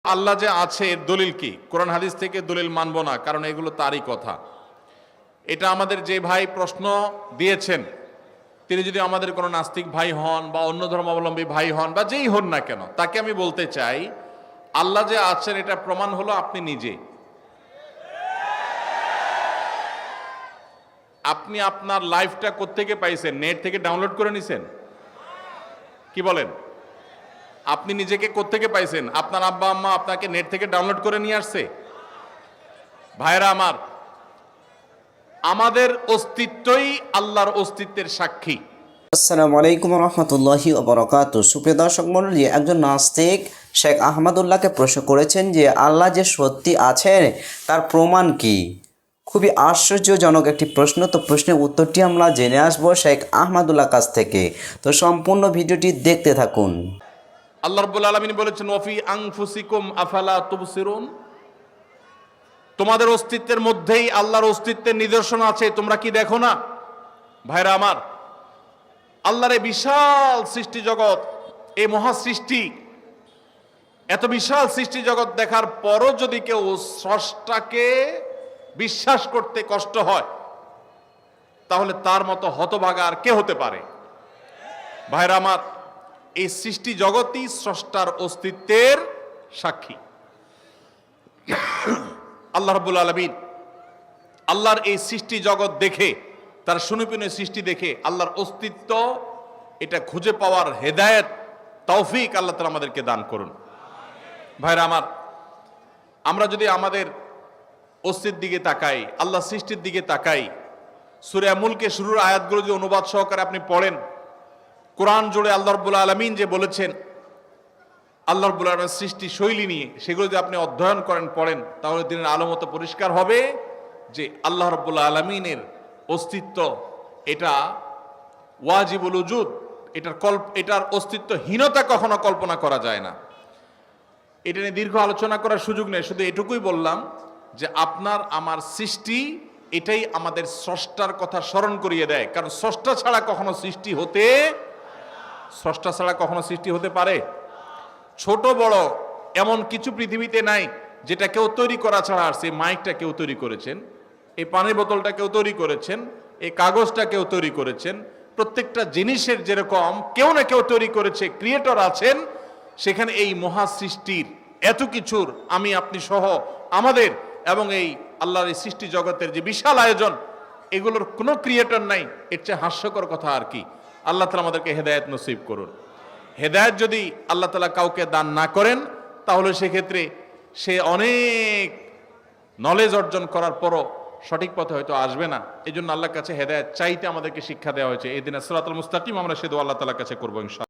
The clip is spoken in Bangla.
আল্লাহ যে আছে এর দলিল কি? কোরআন হাদিস থেকে দলিল মানব না, কারণ এগুলো তারই কথা। এটা আমাদের যে ভাই প্রশ্ন দিয়েছেন, তিনি যদি আমাদের কোনো নাস্তিক ভাই হন বা অন্য ধর্মাবলম্বী ভাই হন বা যেই হন না কেন, তাকে আমি বলতে চাই, আল্লাহ যে আছেন এটা প্রমাণ হলো আপনি নিজে। আপনি আপনার লাইফটা কোত্থেকে পাইছেন? নেট থেকে ডাউনলোড করে নিছেন? কি বলেন? আপনি নিজেকে কোত্থেকে পাইছেন? আপনার আব্বা আম্মা আপনাকে নেট থেকে ডাউনলোড করে নিয়ে আসছে? ভাইরা আমার, আমাদের অস্তিত্বই আল্লাহর অস্তিত্বের সাক্ষী। আসসালামু আলাইকুম রহমতুল্লাহি ওয়া বারাকাতুহু। সুপ্রিয় দর্শক মণ্ডলী, একজন নাস্তিক শেখ আহমদুল্লাহকে প্রশ্ন করেছেন যে আল্লাহ যে সত্যি আছেন তার প্রমাণ কি? খুবই আশ্চর্যজনক একটি প্রশ্ন। তো প্রশ্নের উত্তরটি আমরা জেনে আসবো শেখ আহমদুল্লাহর কাছ থেকে। তো সম্পূর্ণ ভিডিওটি দেখতে থাকুন। আল্লাহ রাব্বুল আলামিন বলেছেন, ওয়াফি আনফুসিকুম আফালা তুবসিরুন, তোমাদের অস্তিত্বের মধ্যেই আল্লাহর অস্তিত্বের নিদর্শন আছে, তোমরা কি দেখো না? ভাইরা আমার, আল্লাহর এই বিশাল সৃষ্টি জগৎ, এই মহা সৃষ্টি, এত বিশাল সৃষ্টি জগৎ দেখার পরও যদি কেউ স্রষ্টাকে বিশ্বাস করতে কষ্ট হয়, তাহলে তার মতো হতভাগা আর কে হতে পারে? ভাইরা আমার, এই সৃষ্টি জগৎই স্রষ্টার অস্তিত্বের সাক্ষী। আল্লাহ রাব্বুল আলামিন আল্লাহর এই সৃষ্টি জগৎ দেখে, তার সুনিপুণ সৃষ্টি দেখে আল্লাহর অস্তিত্ব এটা খুঁজে পাওয়ার হেদায়েত, তৌফিক আল্লাহ তাআলা আমাদেরকে দান করুন। ভাইরা আমার, আমরা যদি আমাদের অস্তিত্বের দিকে তাকাই, আল্লাহ সৃষ্টির দিকে তাকাই, সূরা মুলকে শুরুর আয়াতগুলো যদি অনুবাদ সহকারে আপনি পড়েন, কোরআন জুড়ে আল্লাহ রাব্বুল আলামিন যে বলেছেন, আল্লাহ রাব্বুল আলামিনের সৃষ্টি শৈলী নিয়ে, সেগুলো যদি আপনি অধ্যয়ন করেন, পড়েন, তাহলে দিনের আলো মতো পরিষ্কার হবে যে আল্লাহ রাব্বুল আলামিনের অস্তিত্ব এটা ওয়াজিবুল উজুদ, এটার অস্তিত্বহীনতা কখনো কল্পনা করা যায় না। এটা নিয়ে দীর্ঘ আলোচনা করার সুযোগ নেই, শুধু এটুকুই বললাম যে আপনার আমার সৃষ্টি এটাই আমাদের স্রষ্টার কথা স্মরণ করিয়ে দেয়, কারণ স্রষ্টা ছাড়া কখনো সৃষ্টি হতে পারে? ছোট বড় এমন কিছু পৃথিবীতে নাই যেটা কেউ তৈরি করা ছাড়া আসছে। মাইকটা কেউ তৈরি করেছেন, এই পানির বোতলটা কেউ তৈরি করেছেন, এই কাগজটা কেউ তৈরি করেছেন। প্রত্যেকটা জিনিসের যেরকম কেউ না কেউ তৈরি করেছে, ক্রিয়েটর আছেন, সেখানে এই মহা সৃষ্টির এত কিছুর আমি আপনি সহ আমাদের এবং এই আল্লাহর এই সৃষ্টি জগতের যে বিশাল আয়োজন, এগুলোর কোনো ক্রিয়েটর নাই। এর চেয়ে হাস্যকর কথা আর কি? আল্লাহ তাআলা আমাদেরকে হেদায়েত নসিব করুন। হেদায়েত যদি আল্লাহ তাআলা কাউকে দান না করেন, তাহলে সেক্ষেত্রে সে অনেক নলেজ অর্জন করার পরও সঠিক পথে হয়তো আসবে না। এই জন্য আল্লাহর কাছে হেদায়েত চাইতে আমাদেরকে শিক্ষা দেওয়া হয়েছে। এই দিন সিরাতুল মুস্তাকিম আমরা সে দোয়া আল্লাহ তাআলার কাছে করবো ইনশাআল্লাহ।